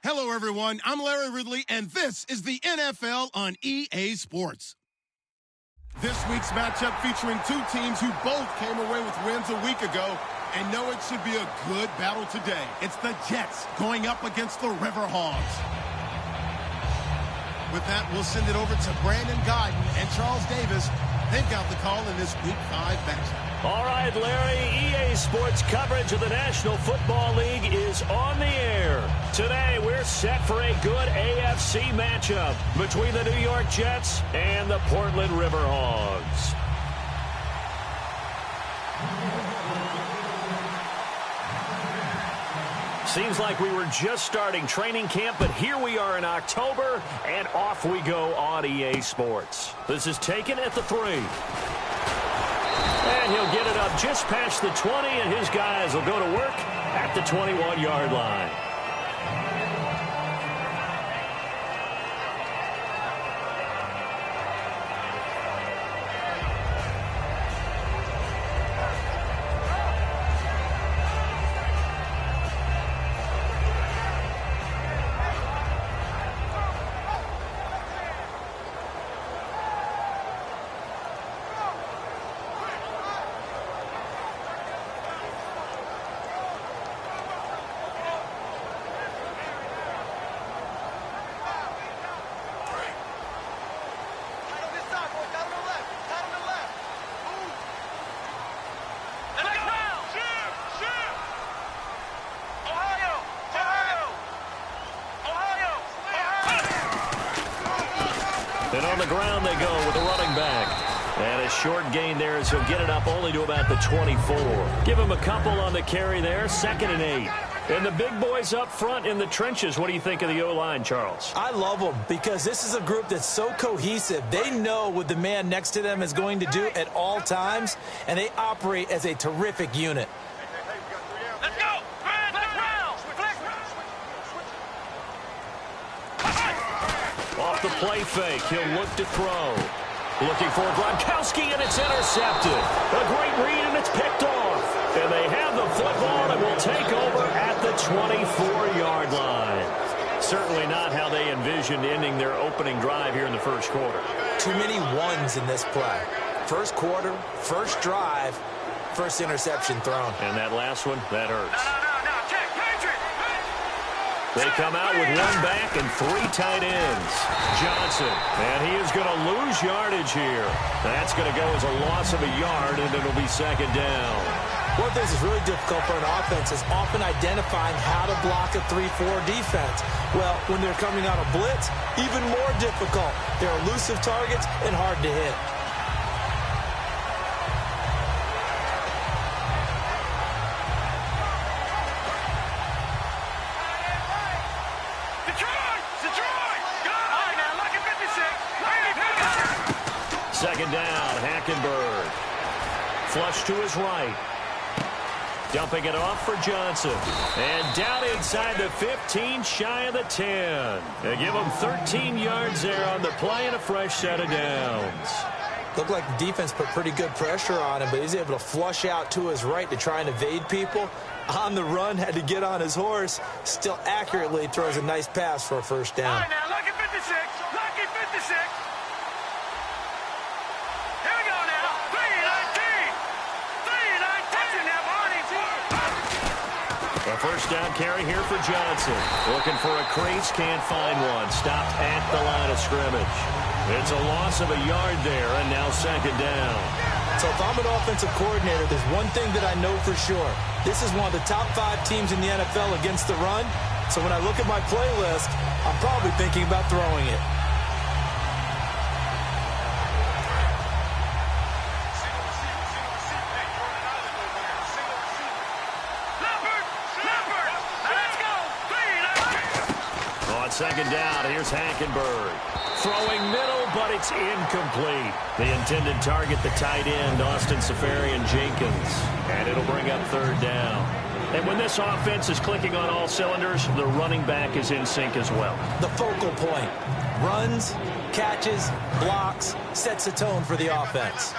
Hello, everyone. I'm Larry Ridley, and this is the NFL on EA Sports. This week's matchup featuring two teams who both came away with wins a week ago and know it should be a good battle today. It's the Jets going up against the Riverhogs. With that, we'll send it over to Brandon Godden and Charles Davis. They've got the call in this Week 5 matchup. All right, Larry, EA Sports coverage of the National Football League is on the air. Today, we're set for a good AFC matchup between the New York Jets and the Portland Riverhogs. Seems like we were just starting training camp, but here we are in October, and off we go on EA Sports. This is taken at the 3. And he'll get it up just past the 20, and his guys will go to work at the 21-yard line. And on the ground they go with the running back. And a short gain there as he'll get it up only to about the 24. Give him a couple on the carry there, 2nd and 8. And the big boys up front in the trenches. What do you think of the O-line, Charles? I love them because this is a group that's so cohesive. They know what the man next to them is going to do at all times, and they operate as a terrific unit. Let's go! Off the play fake, he'll look to throw. Looking for Gronkowski, and it's intercepted. A great read, and it's picked off. And they have the football and will take over at the 24-yard line. Certainly not how they envisioned ending their opening drive here in the first quarter. Too many ones in this play. First quarter, first drive, first interception thrown. And that last one, that hurts. They come out with one back and 3 tight ends. Johnson, and he is going to lose yardage here. That's going to go as a loss of a yard, and it'll be 2nd down. One thing that's really difficult for an offense is often identifying how to block a 3-4 defense. Well, when they're coming on a blitz, even more difficult. They're elusive targets and hard to hit. Second down, Hackenberg. Flush to his right. Dumping it off for Johnson. And down inside the 15, shy of the 10. They give him 13 yards there on the play and a fresh set of downs. Looked like the defense put pretty good pressure on him, but he's able to flush out to his right to try and evade people. On the run, had to get on his horse. Still accurately throws a nice pass for a first down. All right, now, lucky 56. Lucky 56. A first down carry here for Johnson. Looking for a crease, can't find one. Stopped at the line of scrimmage. It's a loss of a yard there, and now 2nd down. So if I'm an offensive coordinator, there's one thing that I know for sure. This is one of the top 5 teams in the NFL against the run. So when I look at my playlist, I'm probably thinking about throwing it. Second down, here's Hackenberg. Throwing middle, but it's incomplete. The intended target, the tight end, Austin Seferian-Jenkins. And it'll bring up 3rd down. And when this offense is clicking on all cylinders, the running back is in sync as well. The focal point. Runs, catches, blocks, sets a tone for the offense.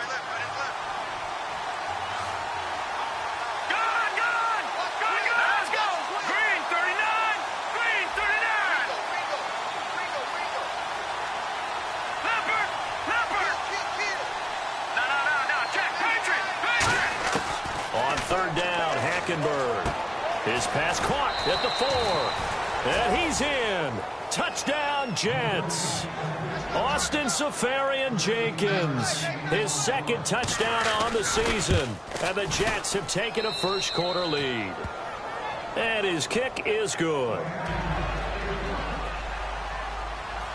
Let's go! Green 39! Green 39! His pass caught at the 4. And he's in. Touchdown, Jets. Austin Safarian-Jenkins, his second touchdown on the season. And the Jets have taken a first-quarter lead. And his kick is good.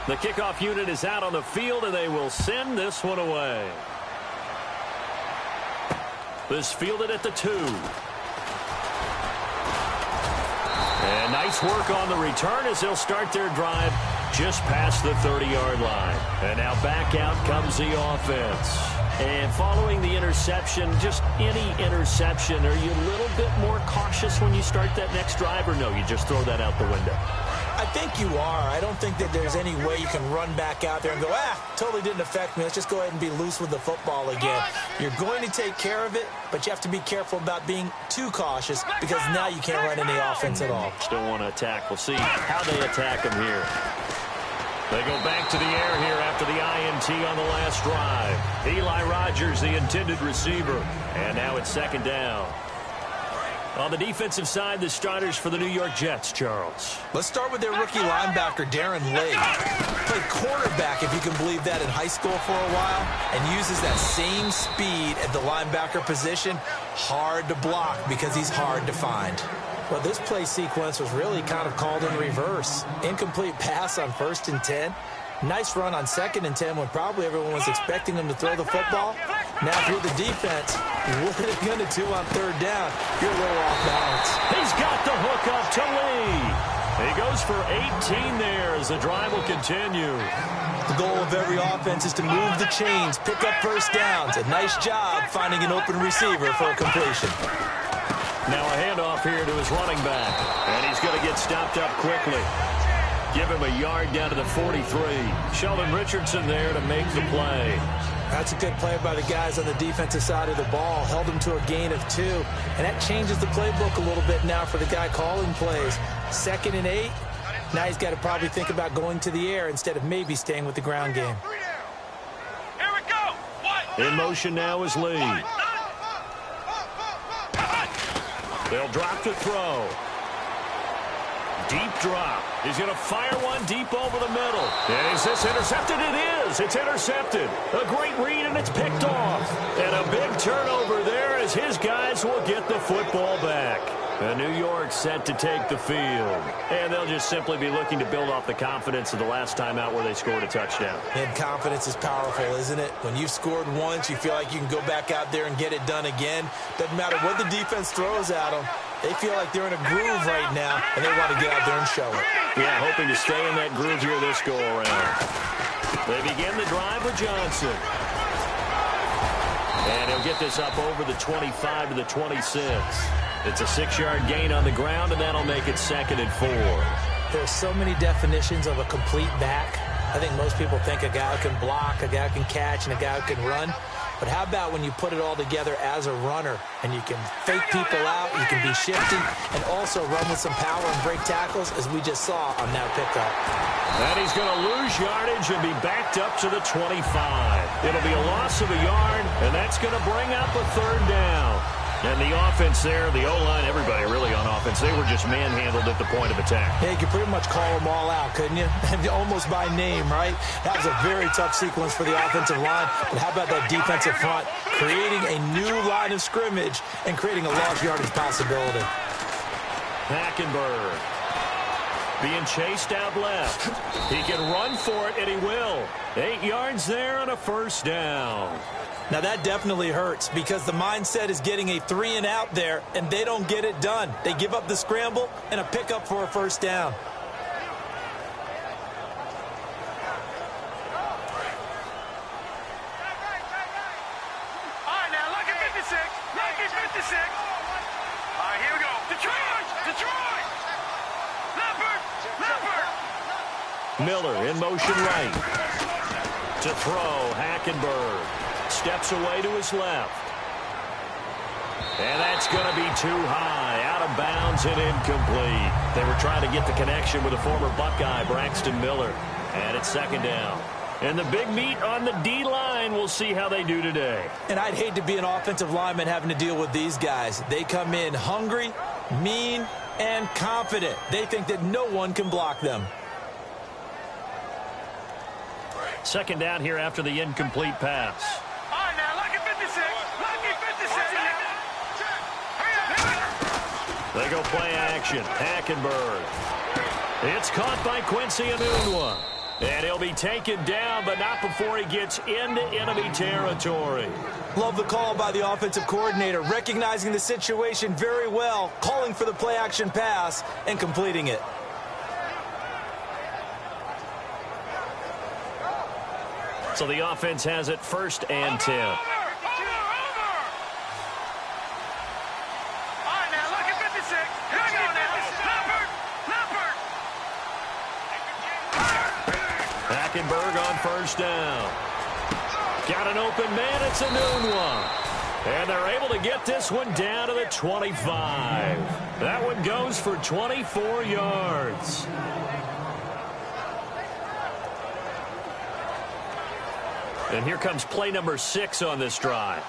The kickoff unit is out on the field, and they will send this one away. This fielded at the 2. And nice work on the return as they'll start their drive just past the 30-yard line. And now back out comes the offense. And following the interception, just any interception, are you a little bit more cautious when you start that next drive, or no, you just throw that out the window? I think you are. I don't think that there's any way you can run back out there and go, totally didn't affect me. Let's just go ahead and be loose with the football again. You're going to take care of it, but you have to be careful about being too cautious because now you can't run any offense at all. Still want to attack. We'll see how they attack them here. They go back to the air here after the INT on the last drive. Eli Rogers, the intended receiver. And now it's second down. On the defensive side, the starters for the New York Jets, Charles. Let's start with their rookie linebacker, Darren Lake. Played cornerback, if you can believe that, in high school for a while, and uses that same speed at the linebacker position. Hard to block because he's hard to find. Well, this play sequence was really kind of called in reverse. Incomplete pass on 1st and 10. Nice run on 2nd and 10 when probably everyone was expecting him to throw the football. Now, if you're the defense, what are they going to do on 3rd down? You're a little off balance. He's got the hook up to Lee. He goes for 18 there as the drive will continue. The goal of every offense is to move the chains, pick up first downs. A nice job finding an open receiver for a completion. Now a handoff here to his running back. And he's going to get stopped up quickly. Give him a yard down to the 43. Sheldon Richardson there to make the play. That's a good play by the guys on the defensive side of the ball. Held him to a gain of 2. And that changes the playbook a little bit now for the guy calling plays. 2nd and 8. Now he's got to probably think about going to the air instead of maybe staying with the ground game. Here we go. In motion now is Lee. They'll drop to throw. Deep drop. He's going to fire one deep over the middle. And is this intercepted? It is. It's intercepted. A great read, and it's picked off. And a big turnover there as his guys will get the football back. And New York set to take the field. And they'll just simply be looking to build off the confidence of the last time out where they scored a touchdown. And confidence is powerful, isn't it? When you've scored once, you feel like you can go back out there and get it done again. Doesn't matter what the defense throws at them. They feel like they're in a groove right now, and they want to get out there and show it. Yeah, hoping to stay in that groove here this go-around. They begin the drive with Johnson. And he'll get this up over the 25 to the 26. It's a 6-yard gain on the ground, and that'll make it 2nd and 4. There's so many definitions of a complete back. I think most people think a guy who can block, a guy who can catch, and a guy who can run. But how about when you put it all together as a runner and you can fake people out, you can be shifty, and also run with some power and break tackles, as we just saw on that pickup. And he's going to lose yardage and be backed up to the 25. It'll be a loss of a yard, and that's going to bring up a 3rd down. And the offense there, the O-line, everybody really on offense, they were just manhandled at the point of attack. Yeah, you could pretty much call them all out, couldn't you? Almost by name, right? That was a very tough sequence for the offensive line. But how about that defensive front creating a new line of scrimmage and creating a lost yardage possibility? Hackenberg being chased out left. He can run for it, and he will. 8 yards there on a 1st down. Now, that definitely hurts because the mindset is getting a 3-and-out there, and they don't get it done. They give up the scramble and a pickup for a 1st down. All right, now, lucky 56. Lucky 56. All right, here we go. Detroit! Detroit! Leopard! Leopard! Miller in motion right. To throw, Hackenberg. Steps away to his left. And that's going to be too high. Out of bounds and incomplete. They were trying to get the connection with a former Buckeye, Braxton Miller. And it's 2nd down. And the big meat on the D-line, we'll see how they do today. And I'd hate to be an offensive lineman having to deal with these guys. They come in hungry, mean, and confident. They think that no one can block them. Second down here after the incomplete pass. All right, now, lucky 56. Lucky 56. They go play action. Hackenberg. It's caught by Quincy Enunwa. And he'll be taken down, but not before he gets into enemy territory. Love the call by the offensive coordinator, recognizing the situation very well, calling for the play-action pass, and completing it. So the offense has it 1st and 10. Over. All right, now, lucky 56. Here we go now. Hackenberg on 1st down. Got an open man, it's Enunwa. And they're able to get this one down to the 25. That one goes for 24 yards. And here comes play number 6 on this drive.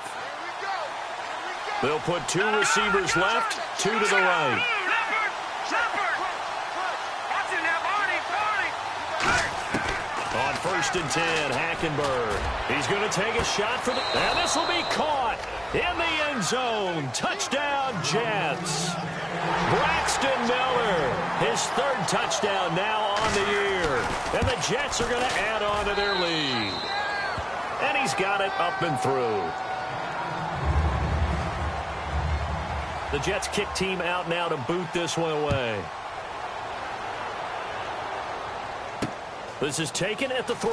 They'll put 2 receivers left, 2 to the right. On 1st and 10, Hackenberg. He's going to take a shot for the... And this will be caught in the end zone. Touchdown, Jets. Braxton Miller, his 3rd touchdown now on the year. And the Jets are going to add on to their lead. And he's got it up and through. The Jets kick team out now to boot this one away. This is taken at the 3.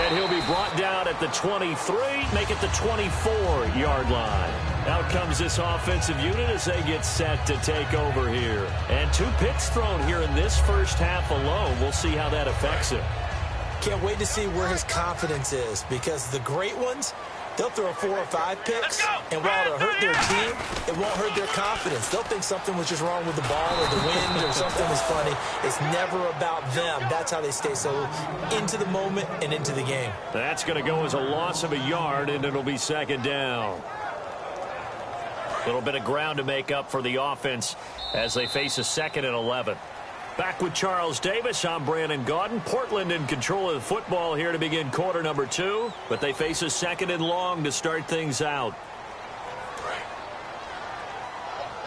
And he'll be brought down at the 23, make it the 24-yard line. Out comes this offensive unit as they get set to take over here. And 2 picks thrown here in this first half alone. We'll see how that affects him. Can't wait to see where his confidence is, because the great ones, they'll throw 4 or 5 picks, and while it'll hurt their team, it won't hurt their confidence. They'll think something was just wrong with the ball or the wind or something was funny. It's never about them. That's how they stay so into the moment and into the game. That's going to go as a loss of a yard, and it'll be 2nd down. A little bit of ground to make up for the offense as they face a 2nd and 11. Back with Charles Davis, I'm Brandon Gaudin. Portland in control of the football here to begin quarter number 2, but they face a 2nd and long to start things out.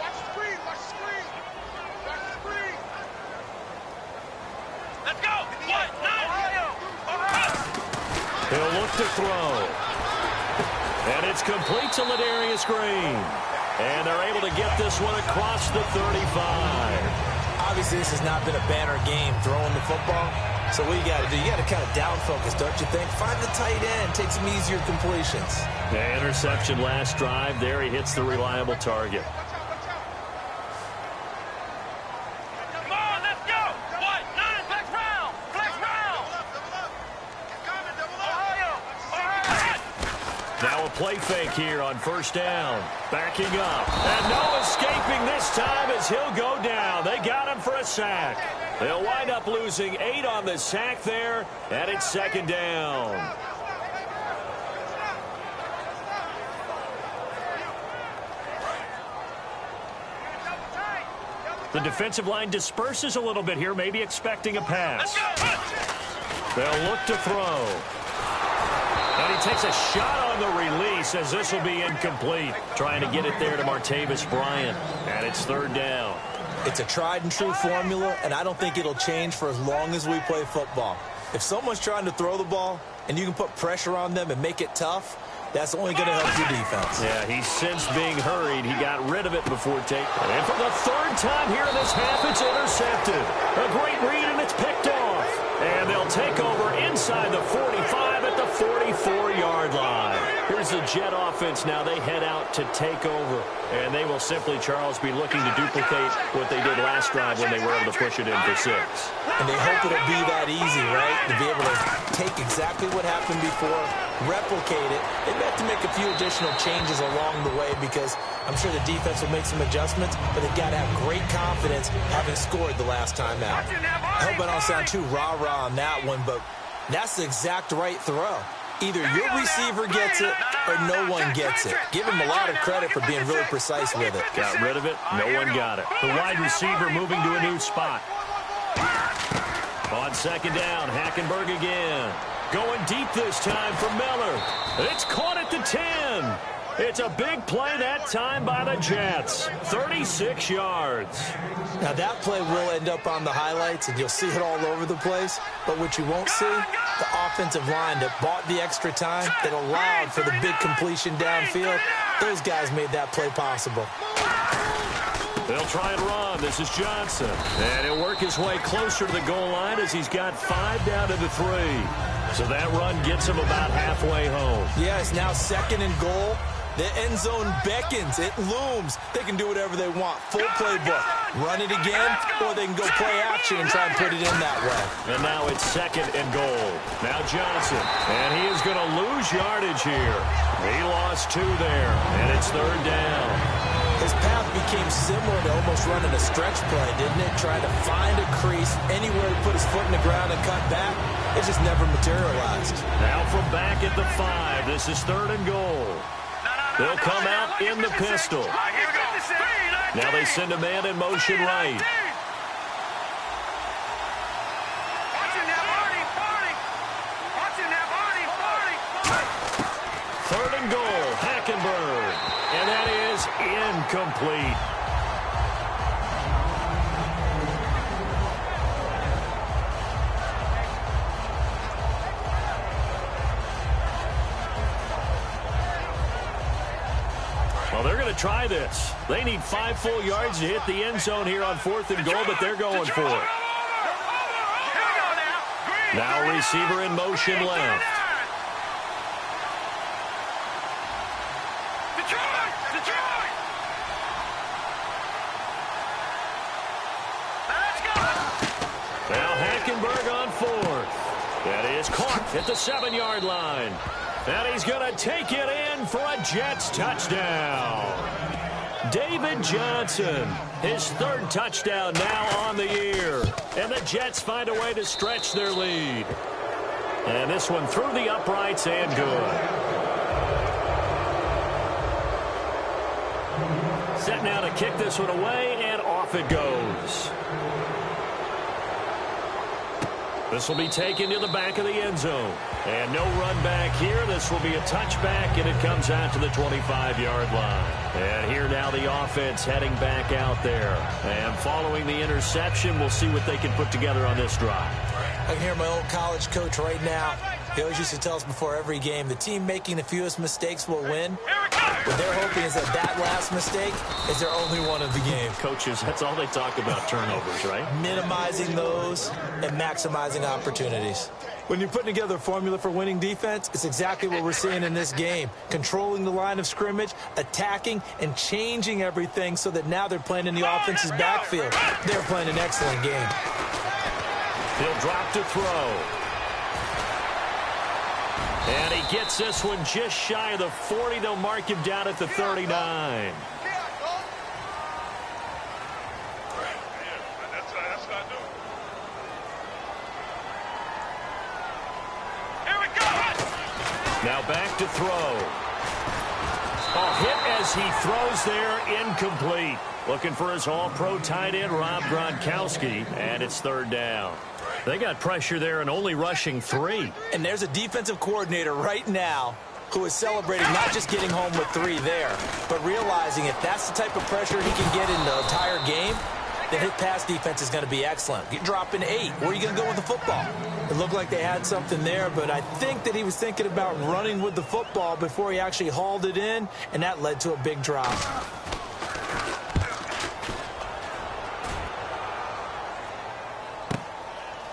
Watch the screen. Watch the screen. Watch the screen. Let's go. What? Ohio. He'll look to throw. And it's complete to Ladarius Green. And they're able to get this one across the 35. Obviously, this has not been a banner game throwing the football. So what you got to do, you got to kind of down focus, don't you think? Find the tight end, take some easier completions. The interception last drive. There he hits the reliable target. Come on, let's go. What? 9, flex round. Flex round. Ohio. Now a play fake here on 1st down. Backing up. And no escaping this time as he'll go down. They got him for a sack. They'll wind up losing 8 on the sack there, and it's 2nd down. The defensive line disperses a little bit here, maybe expecting a pass. They'll look to throw. And he takes a shot on the release as this will be incomplete. Trying to get it there to Martavis Bryant. And it's 3rd down. It's a tried-and-true formula, and I don't think it'll change for as long as we play football. If someone's trying to throw the ball and you can put pressure on them and make it tough, that's only going to help your defense. Yeah, he's since being hurried. He got rid of it before taking it. And for the 3rd time here in this half, it's intercepted. A great read, and it's picked off. And they'll take over inside the 45 at the 44-yard line. Here's the Jet offense now. They head out to take over. And they will simply, Charles, be looking to duplicate what they did last drive when they were able to push it in for 6. And they hope it'll be that easy, right? To be able to take exactly what happened before, replicate it. They have to make a few additional changes along the way because I'm sure the defense will make some adjustments, but they've got to have great confidence having scored the last time out. I hope I don't sound too rah-rah on that one, but that's the exact right throw. Either your receiver gets it or no one gets it. Give him a lot of credit for being really precise with it. Got rid of it. No one got it. The wide receiver moving to a new spot. On second down, Hackenberg again. Going deep this time for Miller. It's caught at the 10. It's a big play that time by the Jets. 36 yards. Now that play will end up on the highlights, and you'll see it all over the place. But what you won't see, the offensive line that bought the extra time, that allowed for the big completion downfield, those guys made that play possible. They'll try and run. This is Johnson. And he'll work his way closer to the goal line as he's got 5 down to the 3. So that run gets him about halfway home. Yeah, it's now 2nd and goal. The end zone beckons. It looms. They can do whatever they want. Full playbook. Run it again, or they can go play action and try and put it in that way. And now it's 2nd and goal. Now Johnson. And he is going to lose yardage here. He lost 2 there. And it's 3rd down. His path became similar to almost running a stretch play, didn't it? Trying to find a crease, anywhere to put his foot in the ground and cut back. It just never materialized. Now from back at the 5. This is 3rd and goal. They'll come out in the pistol. Now they send a man in motion right. Third and goal, Hackenberg. And that is incomplete. Well, they're going to try this. They need 5 full yards to hit the end zone here on 4th and goal, but they're going for it. Now receiver in motion left. Now Hackenberg on 4th. That is caught at the 7-yard line. And he's going to take it in for a Jets touchdown. David Johnson, his 3rd touchdown now on the year. And the Jets find a way to stretch their lead. And this one through the uprights and good. Set now to kick this one away, and off it goes. This will be taken to the back of the end zone. And no run back here. This will be a touchback, and it comes out to the 25-yard line. And here now the offense heading back out there. And following the interception, we'll see what they can put together on this drive. I can hear my old college coach right now. He always used to tell us before every game, the team making the fewest mistakes will win. What they're hoping is that last mistake is their only one of the game. Coaches, that's all they talk about, turnovers, right? Minimizing those and maximizing opportunities. When you're putting together a formula for winning defense, it's exactly what we're seeing in this game. Controlling the line of scrimmage, attacking, and changing everything so that now they're playing in the offense's backfield. They're playing an excellent game. He'll drop to throw. And he gets this one just shy of the 40. They'll mark him down at the 39. Now back to throw. A hit as he throws there, incomplete. Looking for his all-pro tight end, Rob Gronkowski, and it's 3rd down. They got pressure there and only rushing 3. And there's a defensive coordinator right now who is celebrating not just getting home with 3 there, but realizing if that's the type of pressure he can get in the entire game, then his pass defense is going to be excellent. You're dropping 8. Where are you going to go with the football? It looked like they had something there, but I think that he was thinking about running with the football before he actually hauled it in, and that led to a big drop.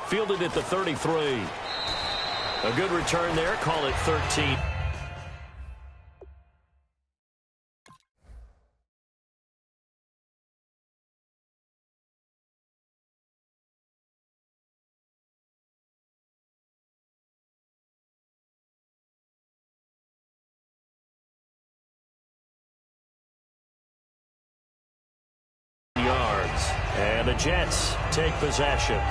Fielded at the 33. A good return there. Call it 13. Yards. And the Jets take possession.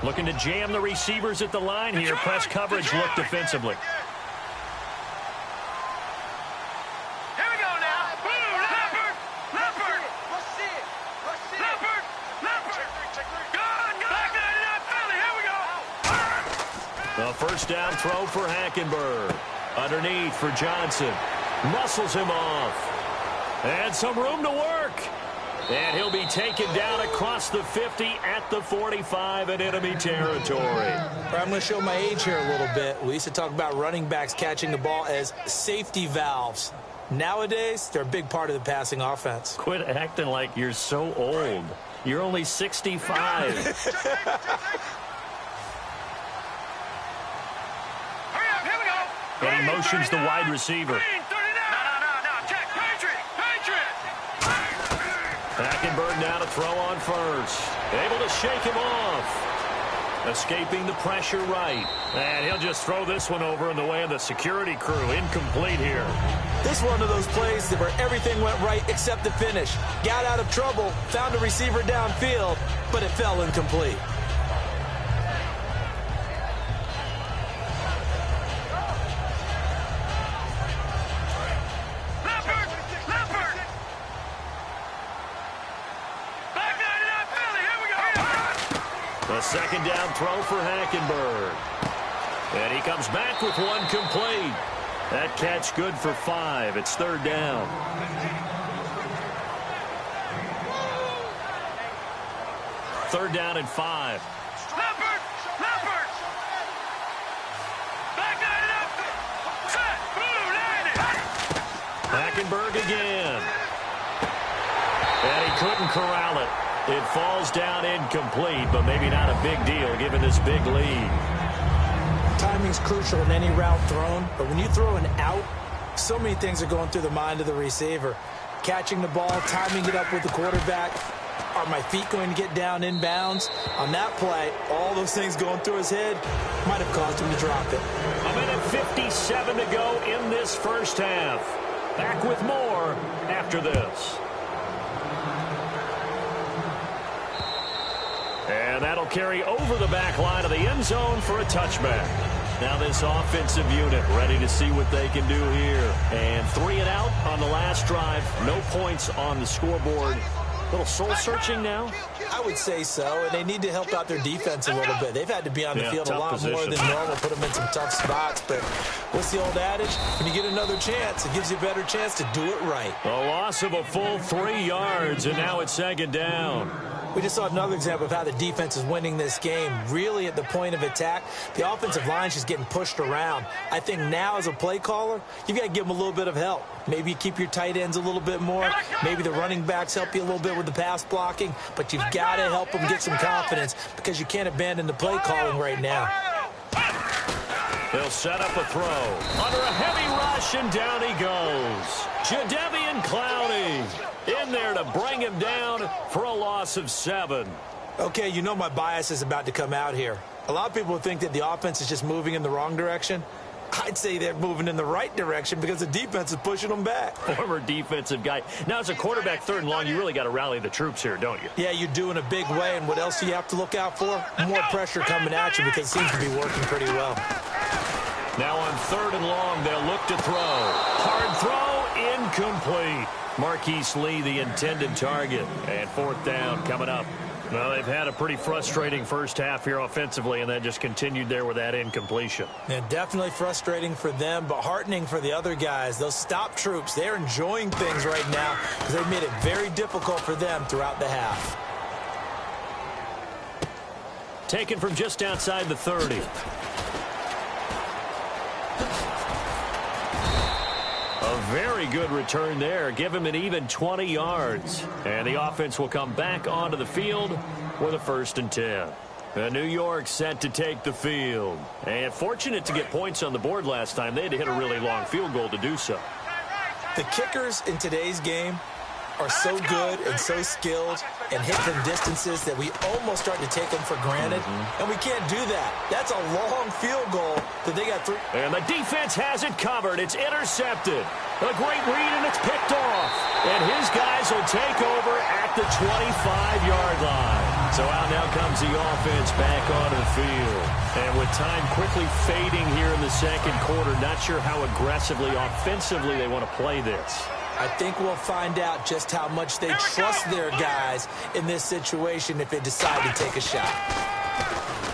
Looking to jam the receivers at the line here. Press coverage look defensively. Here we go now. Leopard. Leopard. Leopard. Leopard. Good. Back to Philly. Here we go. A first down throw for Hackenberg. Underneath for Johnson. Muscles him off. And some room to work. And he'll be taken down across the 50 at the 45 in enemy territory. I'm going to show my age here a little bit. We used to talk about running backs catching the ball as safety valves. Nowadays, they're a big part of the passing offense. Quit acting like you're so old. You're only 65. Hurry up. Here we go. And he motions the wide receiver. Hackenberg now to throw on first. Able to shake him off. Escaping the pressure right. And he'll just throw this one over in the way of the security crew. Incomplete here. This one of those plays where everything went right except the finish. Got out of trouble, found a receiver downfield, but it fell incomplete. A second down throw for Hackenberg. And he comes back with one complete. That catch good for 5. It's third down. Third down and 5. Leopard! Leopard! Back it up! Set! Blue, Hackenberg again. And he couldn't corral it. It falls down incomplete, but maybe not a big deal given this big lead. Timing's crucial in any route thrown, but when you throw an out, so many things are going through the mind of the receiver. Catching the ball, timing it up with the quarterback. Are my feet going to get down inbounds? On that play, all those things going through his head might have caused him to drop it. A minute 57 to go in this first half. Back with more after this. And that'll carry over the back line of the end zone for a touchback. Now this offensive unit ready to see what they can do here. And 3 and out on the last drive. No points on the scoreboard. A little soul-searching now? I would say so, and they need to help out their defense a little bit. They've had to be on the field a lot more than normal, put them in some tough spots. But what's the old adage? When you get another chance, it gives you a better chance to do it right. A loss of a full 3 yards, and now it's second down. We just saw another example of how the defense is winning this game. Really at the point of attack, the offensive line's just getting pushed around. I think now as a play caller, you've got to give them a little bit of help. Maybe you keep your tight ends a little bit more. Maybe the running backs help you a little bit with the pass blocking. But you've got to help them get some confidence because you can't abandon the play calling right now. They'll set up a throw. Under a heavy rush, and down he goes. Jadeveon Clowney in there to bring him down for a loss of 7. Okay, you know my bias is about to come out here. A lot of people think that the offense is just moving in the wrong direction. I'd say they're moving in the right direction because the defense is pushing them back. Former defensive guy. Now, as a quarterback, 3rd and long, you really got to rally the troops here, don't you? Yeah, you do in a big way. And what else do you have to look out for? More pressure coming at you because it seems to be working pretty well. Now on 3rd and long, they'll look to throw. Hard throw, incomplete. Marquise Lee, the intended target. And 4th down coming up. Well, they've had a pretty frustrating first half here offensively, and then just continued there with that incompletion. Yeah, definitely frustrating for them, but heartening for the other guys. Those stop troops, they're enjoying things right now because they've made it very difficult for them throughout the half. Taken from just outside the 30. A very good return there. Give him an even 20 yards. And the offense will come back onto the field with a 1st and 10. And New York set to take the field. And fortunate to get points on the board last time. They had to hit a really long field goal to do so. The kickers in today's game are so good and so skilled and hit from distances that we almost start to take them for granted. And we can't do that. That's a long field goal that they got 3. And the defense has it covered. It's intercepted. A great read, and it's picked off. And his guys will take over at the 25-yard line. So out now comes the offense back onto the field. And with time quickly fading here in the second quarter, not sure how aggressively, offensively they want to play this. I think we'll find out just how much they trust their guys in this situation if they decide to take a shot.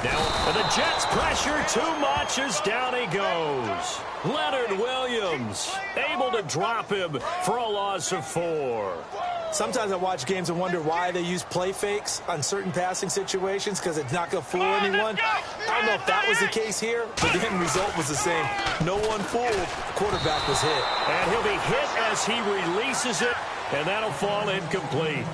Now, the Jets pressure too much as down he goes. Leonard Williams able to drop him for a loss of 4. Sometimes I watch games and wonder why they use play fakes on certain passing situations because it's not going to fool anyone. I don't know if that was the case here, but the end result was the same. No one fooled. The quarterback was hit. And he'll be hit as he releases it, and that'll fall incomplete.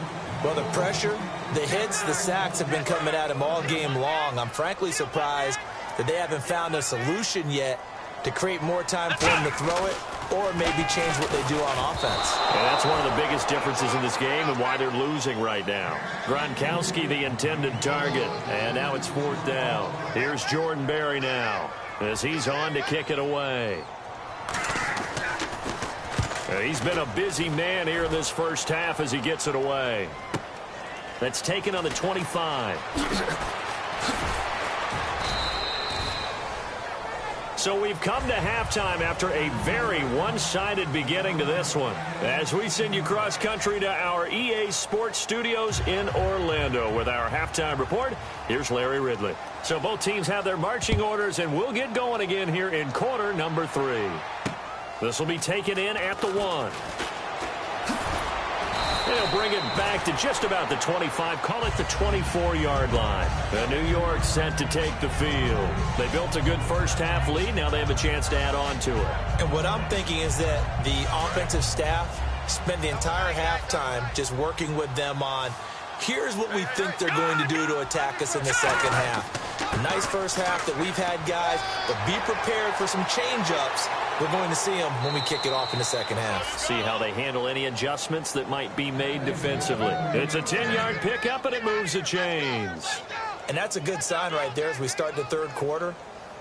Well, the pressure, the hits, the sacks have been coming at him all game long. I'm frankly surprised that they haven't found a solution yet to create more time for him to throw it or maybe change what they do on offense. And that's one of the biggest differences in this game and why they're losing right now. Gronkowski, the intended target, and now it's 4th down. Here's Jordan Berry now as he's on to kick it away. He's been a busy man here in this first half as he gets it away. That's taken on the 25. So we've come to halftime after a very one-sided beginning to this one. As we send you cross-country to our EA Sports Studios in Orlando with our halftime report, here's Larry Ridley. So both teams have their marching orders, and we'll get going again here in quarter number 3. This will be taken in at the 1. They'll bring it back to just about the 25, call it the 24-yard line. The New York set to take the field. They built a good first-half lead. Now they have a chance to add on to it. And what I'm thinking is that the offensive staff spent the entire halftime just working with them on, here's what we think they're going to do to attack us in the second half. A nice first half that we've had, guys, but be prepared for some change-ups. We're going to see them when we kick it off in the second half. See how they handle any adjustments that might be made defensively. It's a 10-yard pickup, and it moves the chains. And that's a good sign right there as we start the third quarter,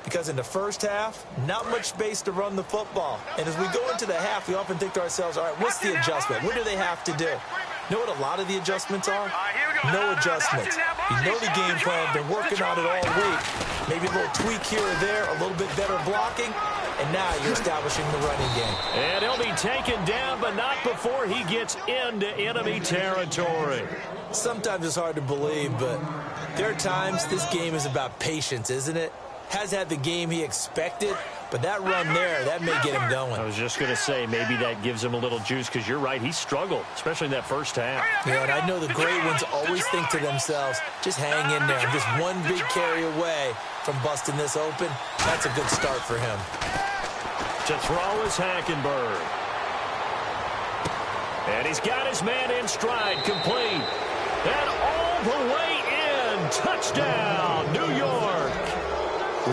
because in the first half, not much space to run the football. And as we go into the half, we often think to ourselves, all right, what's the adjustment? What do they have to do? You know what a lot of the adjustments are? No adjustments. You know the game plan. Been working on it all week. Maybe a little tweak here or there, a little bit better blocking, and now you're establishing the running game. And he'll be taken down, but not before he gets into enemy territory. Sometimes it's hard to believe, but there are times this game is about patience, isn't it? Has had the game he expected, but that run there, that may get him going. I was just going to say, maybe that gives him a little juice, because you're right, he struggled, especially in that first half. Yeah, and I know the great ones always think to themselves, just hang in there. Just one big carry away from busting this open. That's a good start for him. To throw is Hackenberg. And he's got his man in stride, complete. And all the way in. Touchdown, New York.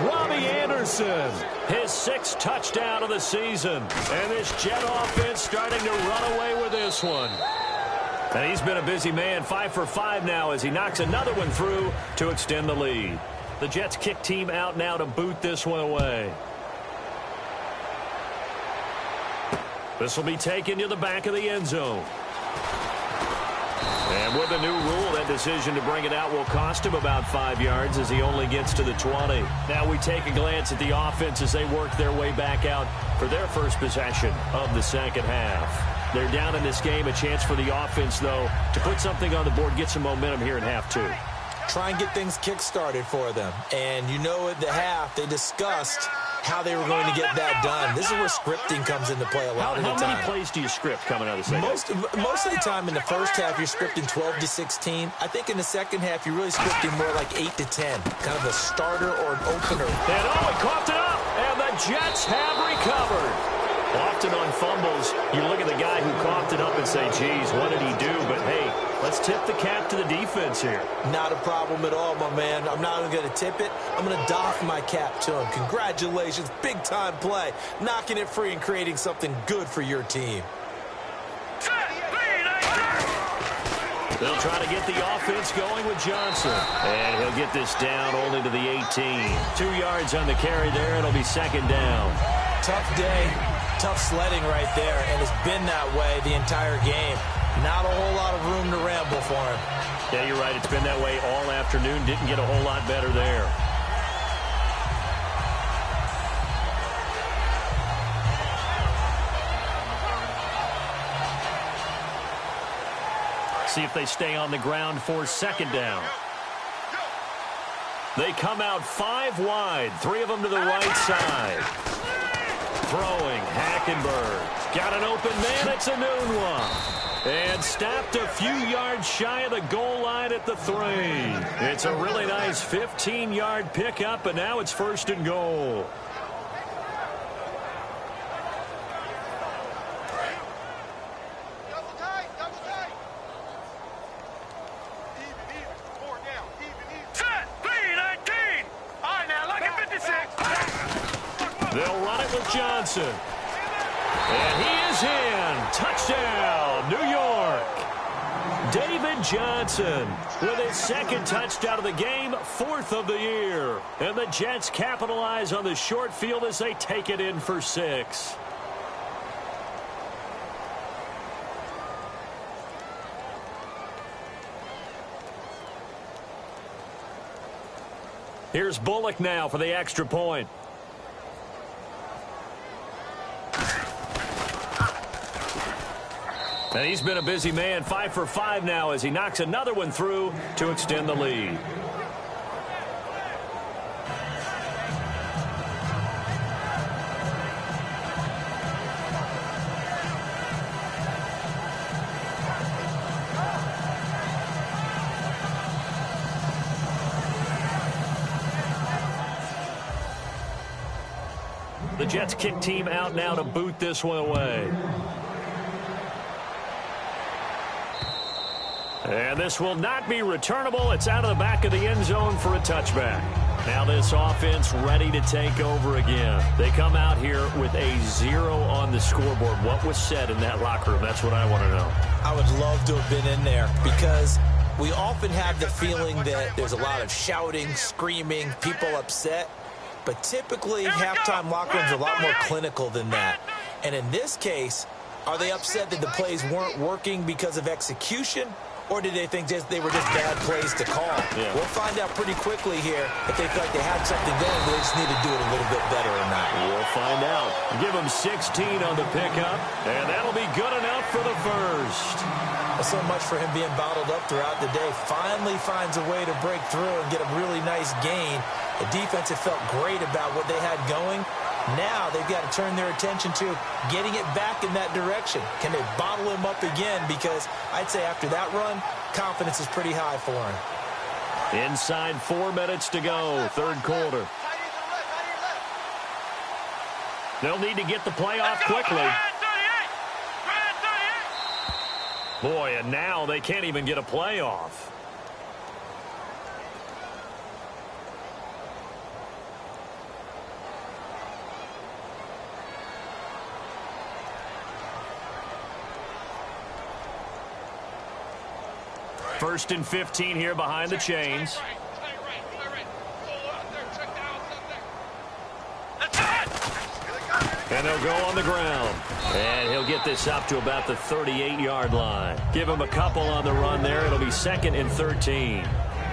Robbie Anderson, his 6th touchdown of the season. And this Jet offense starting to run away with this one. And he's been a busy man, 5 for 5 now as he knocks another one through to extend the lead. The Jets kick team out now to boot this one away. This will be taken to the back of the end zone. And with the new rule, that decision to bring it out will cost him about 5 yards as he only gets to the 20. Now we take a glance at the offense as they work their way back out for their first possession of the second half. They're down in this game. A chance for the offense, though, to put something on the board, get some momentum here in half 2. Try and get things kick-started for them. And you know at the half, they discussed how they were going to get that done. This is where scripting comes into play a lot of the time. How many plays do you script coming out of the second half? Most of the time in the first half, you're scripting 12 to 16. I think in the second half, you're really scripting more like 8 to 10. Kind of a starter or an opener. And he coughed it up, and the Jets have recovered. Often on fumbles, you look at the guy who coughed it up and say, geez, what did he do? But, hey, let's tip the cap to the defense here. Not a problem at all, my man. I'm not even going to tip it. I'm going to doff my cap to him. Congratulations. Big-time play. Knocking it free and creating something good for your team. They'll try to get the offense going with Johnson. And he'll get this down only to the 18. 2 yards on the carry there. It'll be second down. Tough day. Tough sledding right there, and it's been that way the entire game. Not a whole lot of room to ramble for him. Yeah, you're right. It's been that way all afternoon. Didn't get a whole lot better there. See if they stay on the ground for second down. They come out 5 wide, 3 of them to the right side. Throwing, Hackenberg. Got an open man, it's a noon one. And stopped a few yards shy of the goal line at the 3. It's a really nice 15-yard pickup, and now it's 1st and goal. They'll run it with Johnson. And he is in. Touchdown, New York. David Johnson with his 2nd touchdown of the game, 4th of the year. And the Jets capitalize on the short field as they take it in for 6. Here's Bullock now for the extra point. And he's been a busy man, 5 for 5 now as he knocks another one through to extend the lead. The Jets kick team out now to boot this one away. And this will not be returnable. It's out of the back of the end zone for a touchback. Now this offense ready to take over again. They come out here with a 0 on the scoreboard. What was said in that locker room? That's what I want to know. I would love to have been in there because we often have the feeling that there's a lot of shouting, screaming, people upset. But typically, halftime locker rooms are a lot more clinical than that. And in this case, are they upset that the plays weren't working because of execution? Or did they think they were just bad plays to call? Yeah. We'll find out pretty quickly here if they feel like they had something going, but they just need to do it a little bit better or not. We'll find out. Give them 16 on the pickup, and that'll be good enough for the 1st. Well, so much for him being bottled up throughout the day. Finally finds a way to break through and get a really nice gain. The defense had felt great about what they had going. Now they've got to turn their attention to getting it back in that direction. Can they bottle him up again? Because I'd say after that run, confidence is pretty high for him. Inside 4 minutes to go, 3rd quarter. They'll need to get the play off quickly. Boy, and now they can't even get a play off. First and 15 here behind the chains. And they'll go on the ground. And he'll get this up to about the 38-yard line. Give him a couple on the run there. It'll be 2nd and 13.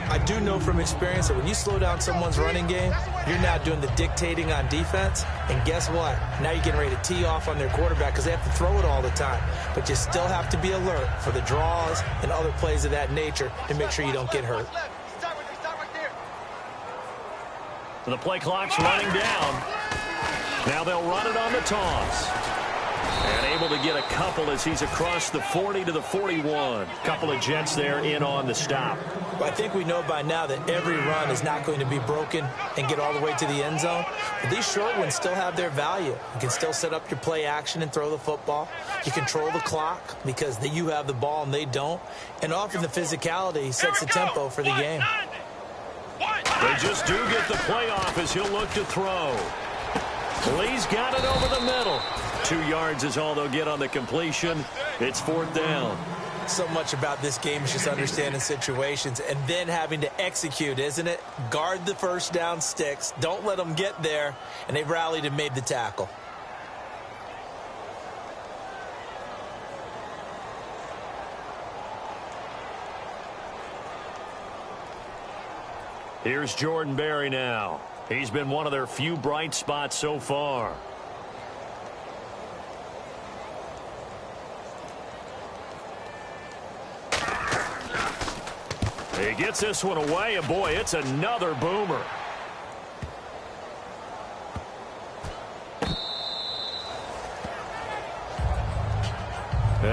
I do know from experience that when you slow down someone's running game, you're now doing the dictating on defense. And guess what? Now you're getting ready to tee off on their quarterback because they have to throw it all the time. But you still have to be alert for the draws and other plays of that nature to make sure you don't get hurt. The play clock's running down. Now they'll run it on the toss. And able to get a couple as he's across the 40 to the 41. Couple of Jets there in on the stop. Well, I think we know by now that every run is not going to be broken and get all the way to the end zone. But these short ones still have their value. You can still set up your play action and throw the football. You control the clock because you have the ball and they don't. And often the physicality sets the tempo for the game. They just do get the play off as he'll look to throw. Lee's got it over the middle. 2 yards is all they'll get on the completion. It's 4th down. So much about this game is just understanding situations and then having to execute, isn't it? Guard the first down sticks. Don't let them get there. And they've rallied and made the tackle. Here's Jordan Berry now. He's been one of their few bright spots so far. He gets this one away, and boy, it's another boomer.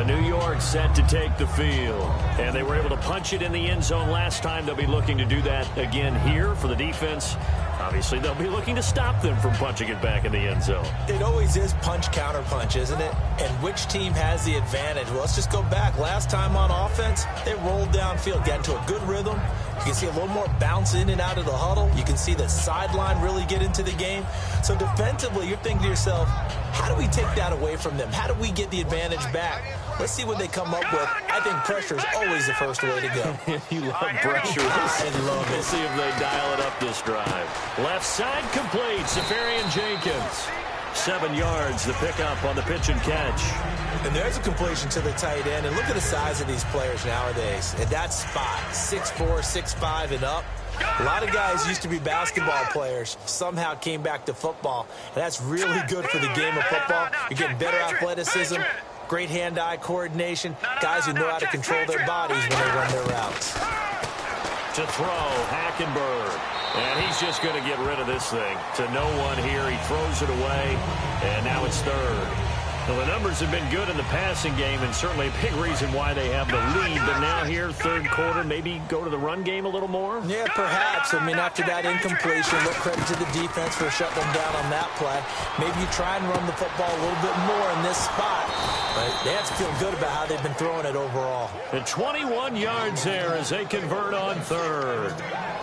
New York set to take the field. And they were able to punch it in the end zone last time. They'll be looking to do that again here for the defense. Obviously, they'll be looking to stop them from punching it back in the end zone. It always is punch-counter-punch, isn't it? And which team has the advantage? Well, let's just go back. Last time on offense, they rolled downfield, got into a good rhythm. You can see a little more bounce in and out of the huddle. You can see the sideline really get into the game. So defensively, you're thinking to yourself, how do we take that away from them? How do we get the advantage back? Let's see what they come up with. I think pressure is always the first way to go. You love pressure. I love it. We'll see if they dial it up this drive. Left side complete. Safarian Jenkins. 7 yards, the pickup on the pitch and catch. And there's a completion to the tight end. And look at the size of these players nowadays. At that spot, 6'4", 6'5", and up. A lot of guys used to be basketball players, somehow came back to football. And that's really good for the game of football. You're getting better athleticism, great hand-eye coordination, guys who know how to control their bodies when they run their routes. To throw, Hackenberg. And he's just going to get rid of this thing. To no one here. He throws it away, and now it's third. Well, the numbers have been good in the passing game, and certainly a big reason why they have the lead. But now here, third quarter, maybe go to the run game a little more? Yeah, perhaps. I mean, after that incompletion, look, credit to the defense for shutting them down on that play. Maybe you try and run the football a little bit more in this spot. But they have to feel good about how they've been throwing it overall. And 21 yards there as they convert on third.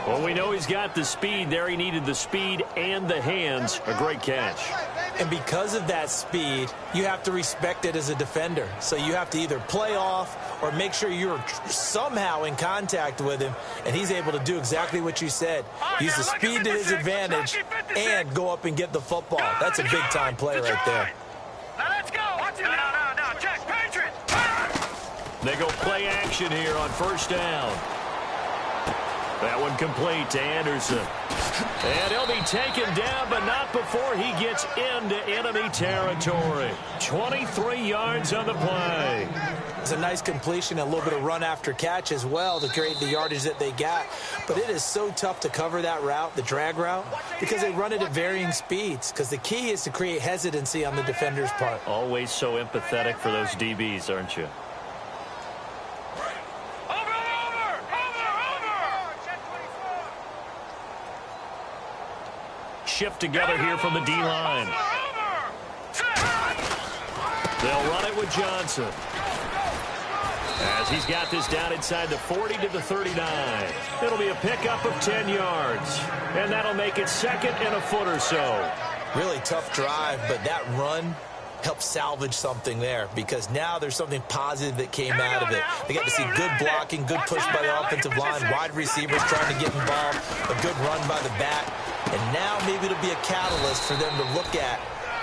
Well, we know he's got the speed there. He needed the speed and the hands. A great catch. And because of that speed, you have to respect it as a defender. So you have to either play off or make sure you're somehow in contact with him, and he's able to do exactly what you said. Use the speed to his advantage and go up and get the football. That's a big-time play right there. Now let's go. No, check. Patriot. They go play action here on first down. That one complete to Anderson. And he'll be taken down, but not before he gets into enemy territory. 23 yards on the play. It's a nice completion, a little bit of run after catch as well to create the yardage that they got. But it is so tough to cover that route, the drag route, because they run it at varying speeds. Because the key is to create hesitancy on the defender's part. Always so empathetic for those DBs, aren't you? Shift together here from the D-line. They'll run it with Johnson. As he's got this down inside the 40 to the 39. It'll be a pickup of 10 yards. And that'll make it second and a foot or so. Really tough drive, but that run helped salvage something there because now there's something positive that came out of it. They got to see good blocking, good push by the offensive line, wide receivers trying to get involved, a good run by the back. And now maybe it'll be a catalyst for them to look at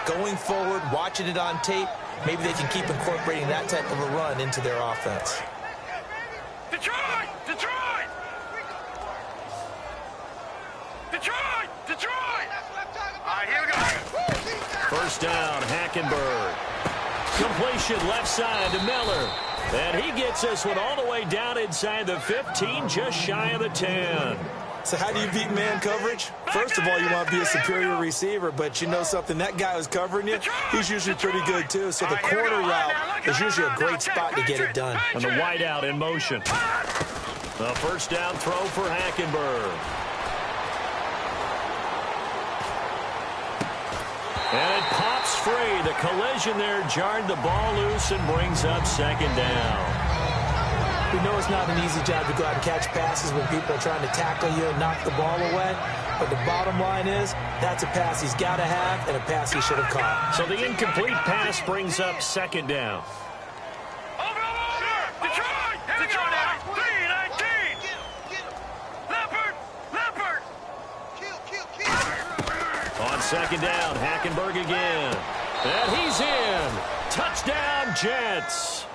going forward, watching it on tape. Maybe they can keep incorporating that type of a run into their offense. Detroit! All right, here we go. First down, Hackenberg. Completion left side to Miller. And he gets this one all the way down inside the 15, just shy of the 10. So how do you beat man coverage? First of all, you want to be a superior receiver, but you know something, that guy who's covering you, he's usually pretty good too. So the corner route is usually a great spot to get it done. And the wideout in motion. The first down throw for Hackenberg. And it pops free. The collision there jarred the ball loose and brings up second down. We know it's not an easy job to go out and catch passes when people are trying to tackle you and knock the ball away. But the bottom line is, that's a pass he's got to have and a pass he should have caught. So the incomplete pass brings up second down. Detroit! 3-19! Leopard! On second down, Hackenberg again. And he's in. Touchdown, Jets.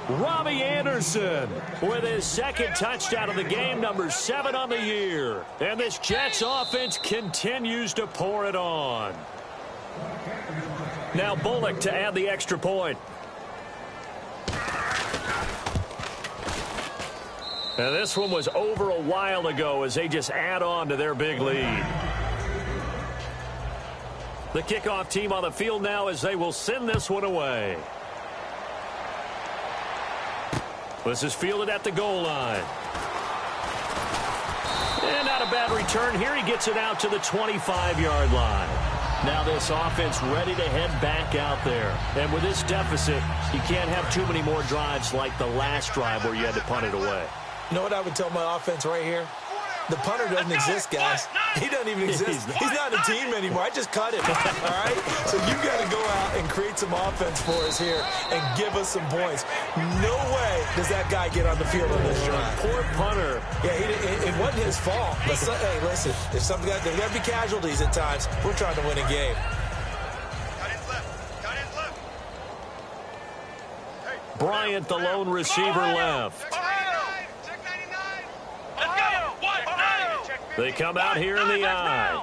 Robbie Anderson with his second touchdown of the game, number 7 on the year. And this Jets offense continues to pour it on. Now Bullock to add the extra point. And this one was over a while ago as they just add on to their big lead. The kickoff team on the field now as they will send this one away. This is fielded at the goal line. And not a bad return here. He gets it out to the 25-yard line. Now this offense ready to head back out there. And with this deficit, you can't have too many more drives like the last drive where you had to punt it away. You know what I would tell my offense right here? The punter doesn't exist, guys. He doesn't even exist. He's not a team anymore. I just cut him, all right? So you've got to go out and create some offense for us here and give us some points. No way does that guy get on the field on this drive. Poor punter. Yeah, it wasn't his fault. But hey, listen, if there's got to be casualties at times. We're trying to win a game. Bryant, the lone receiver, left. They come out here in the I.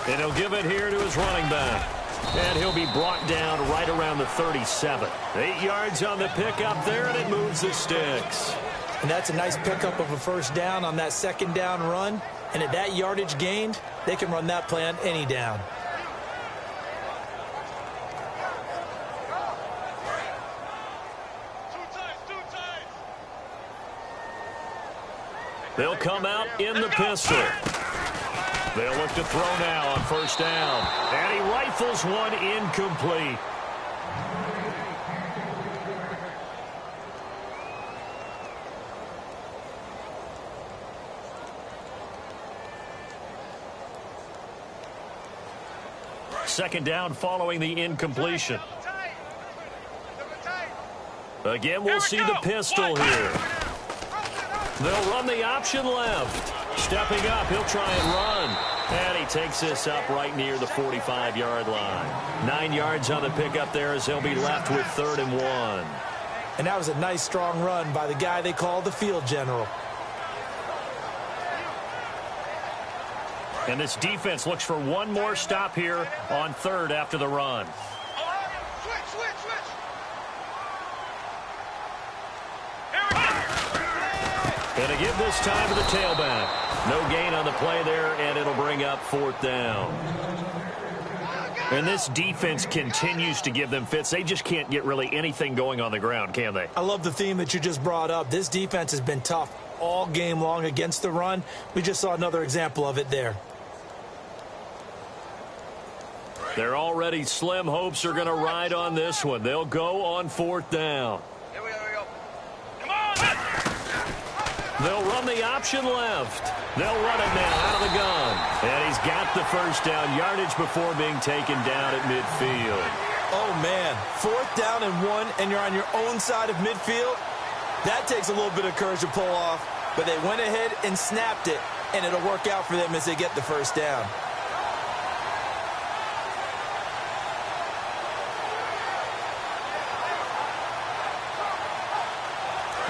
And he'll give it here to his running back. And he'll be brought down right around the 37. 8 yards on the pickup there, and it moves the sticks. And that's a nice pickup of a first down on that second down run. And at that yardage gained, they can run that play on any down. They'll come out in the pistol. They'll look to throw now on first down. And he rifles one incomplete. Second down following the incompletion. Again, we'll see the pistol here. They'll run the option left. Stepping up, he'll try and run. And he takes this up right near the 45-yard line. 9 yards on the pickup there as they'll be left with 3rd and 1. And that was a nice, strong run by the guy they call the field general. And this defense looks for one more stop here on 3rd after the run. And to give this time to the tailback. No gain on the play there, and it'll bring up 4th down. And this defense continues to give them fits. They just can't get really anything going on the ground, can they? I love the theme that you just brought up. This defense has been tough all game long against the run. We just saw another example of it there. Their already slim hopes are going to ride on this one. They'll go on 4th down. Here we go. Come on! They'll run the option left. They'll run it now out of the gun. And he's got the first down yardage before being taken down at midfield. Oh, man. 4th down and 1, and you're on your own side of midfield. That takes a little bit of courage to pull off. But they went ahead and snapped it, and it'll work out for them as they get the first down.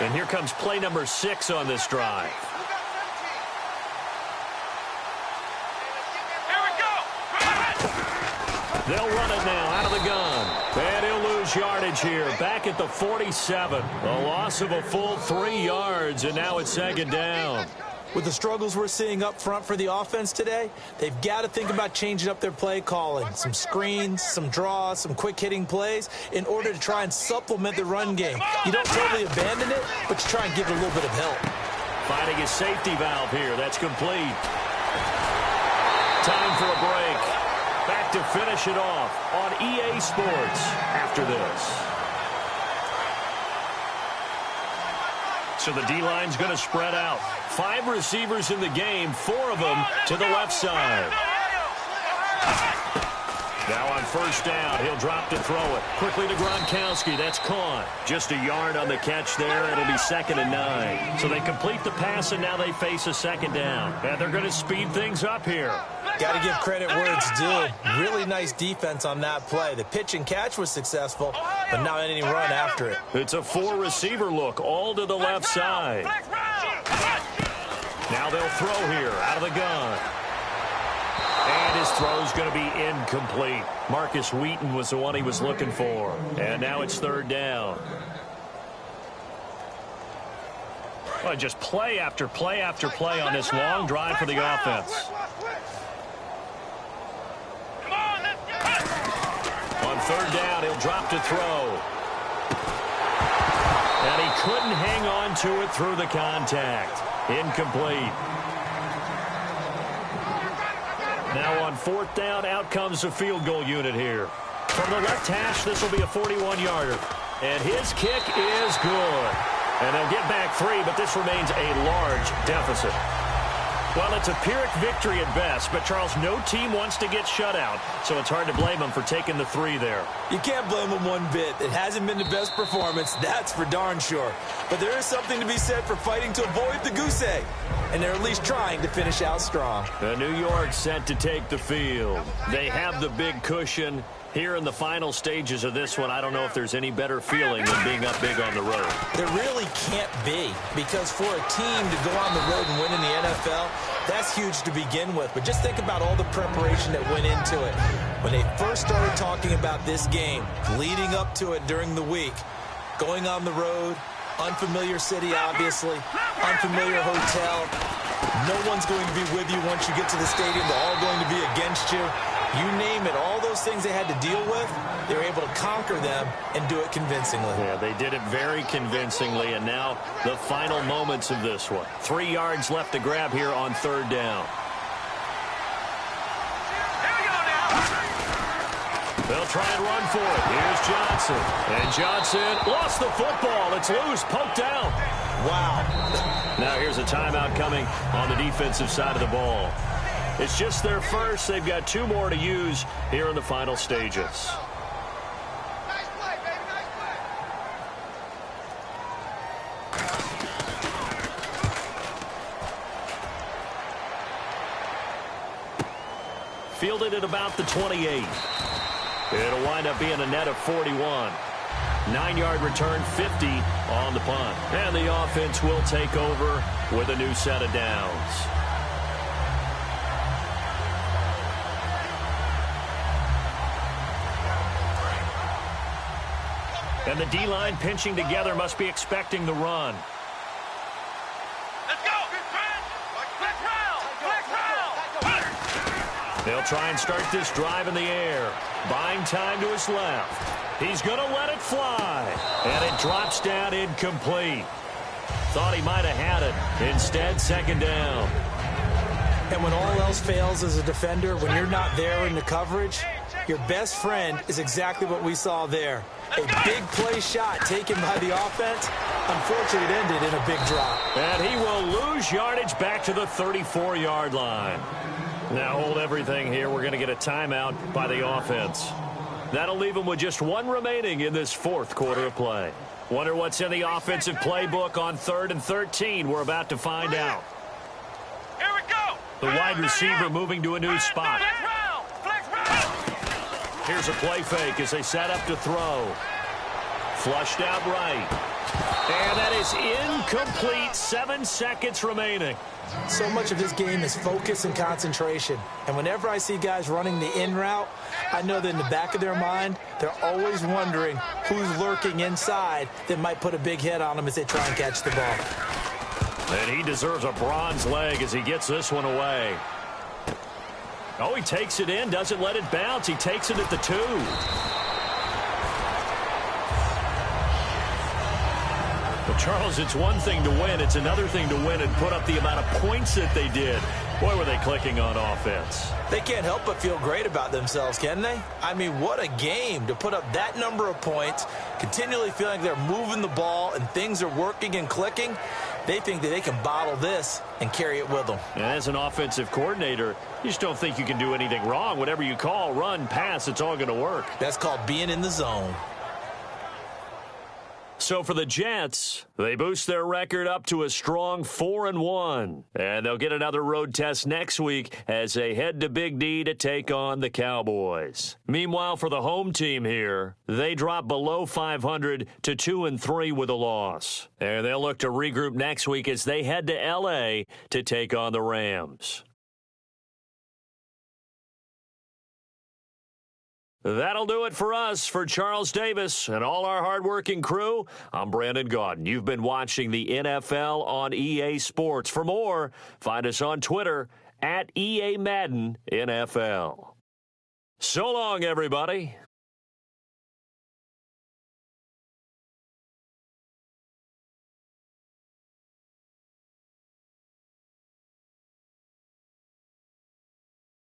And here comes play number 6 on this drive. Here we go! They'll run it now out of the gun. And he'll lose yardage here. Back at the 47. A loss of a full 3 yards, and now it's 2nd down. With the struggles we're seeing up front for the offense today, they've got to think about changing up their play calling. Some screens, some draws, some quick-hitting plays in order to try and supplement the run game. You don't totally abandon it, but you try and give it a little bit of help. Finding a safety valve here. That's complete. Time for a break. Back to finish it off on EA Sports after this. So the D-line's going to spread out. 5 receivers in the game, 4 of them to the left side. Now on first down, he'll drop to throw it. Quickly to Gronkowski. That's caught. Just a yard on the catch there. It'll be 2nd and 9. So they complete the pass, and now they face a 2nd down. And they're going to speed things up here. Got to give credit where it's due. Really nice defense on that play. The pitch and catch was successful, but not any run after it. It's a 4-receiver look, all to the left side. Now they'll throw here out of the gun. And his throw's going to be incomplete. Marcus Wheaton was the one he was looking for. And now it's 3rd down. Well, just play after play after play on this long drive for the offense. On 3rd down, he'll drop to throw. And he couldn't hang on to it through the contact. Incomplete. Now on 4th down, out comes the field goal unit here. From the left hash, this will be a 41-yarder. And his kick is good. And they'll get back 3, but this remains a large deficit. Well, it's a Pyrrhic victory at best, but, Charles, no team wants to get shut out, so it's hard to blame them for taking the 3 there. You can't blame them one bit. It hasn't been the best performance, that's for darn sure. But there is something to be said for fighting to avoid the goose egg, and they're at least trying to finish out strong. New York set to take the field. They have the big cushion. Here in the final stages of this one, I don't know if there's any better feeling than being up big on the road. There really can't be, because for a team to go on the road and win in the NFL, that's huge to begin with. But just think about all the preparation that went into it. When they first started talking about this game, leading up to it during the week, going on the road, unfamiliar city, obviously, unfamiliar hotel. No one's going to be with you once you get to the stadium. They're all going to be against you. You name it, all those things they had to deal with, they were able to conquer them and do it convincingly. Yeah, they did it very convincingly, and now the final moments of this one. 3 yards left to grab here on 3rd down. They'll try and run for it. Here's Johnson. And Johnson lost the football. It's loose, poked out. Wow. Now here's a timeout coming on the defensive side of the ball. It's just their first. They've got 2 more to use here in the final stages. Nice play, baby. Nice play. Fielded at about the 28. It'll wind up being a net of 41. 9-yard return, 50 on the punt. And the offense will take over with a new set of downs. And the D-line pinching together must be expecting the run. Let's go. Flex round. They'll try and start this drive in the air. Buying time to his left. He's going to let it fly. And it drops down incomplete. Thought he might have had it. Instead, 2nd down. And when all else fails as a defender, when you're not there in the coverage, your best friend is exactly what we saw there. A big play shot taken by the offense. Unfortunately, it ended in a big drop. And he will lose yardage back to the 34-yard line. Now hold everything here. We're going to get a timeout by the offense. That'll leave them with just 1 remaining in this 4th quarter of play. Wonder what's in the offensive playbook on 3rd and 13. We're about to find out. Here we go. The wide receiver moving to a new spot. Flex round. Here's a play fake as they set up to throw. Flushed out right. And that is incomplete. 7 seconds remaining. So much of this game is focus and concentration. And whenever I see guys running the in route, I know that in the back of their mind, they're always wondering who's lurking inside that might put a big hit on them as they try and catch the ball. And he deserves a bronze leg as he gets this one away. Oh, he takes it in, doesn't let it bounce. He takes it at the 2. Well, Charles, it's one thing to win. It's another thing to win and put up the amount of points that they did. Boy, were they clicking on offense. They can't help but feel great about themselves, can they? I mean, what a game to put up that number of points, continually feeling like they're moving the ball and things are working and clicking. They think that they can bottle this and carry it with them. And as an offensive coordinator, you just don't think you can do anything wrong. Whatever you call, run, pass, it's all going to work. That's called being in the zone. So for the Jets, they boost their record up to a strong 4-1. And they'll get another road test next week as they head to Big D to take on the Cowboys. Meanwhile, for the home team here, they drop below 500 to 2-3 with a loss. And they'll look to regroup next week as they head to L.A. to take on the Rams. That'll do it for us. For Charles Davis and all our hardworking crew, I'm Brandon Gaudin. You've been watching the NFL on EA Sports. For more, find us on Twitter at EA Madden NFL. So long, everybody.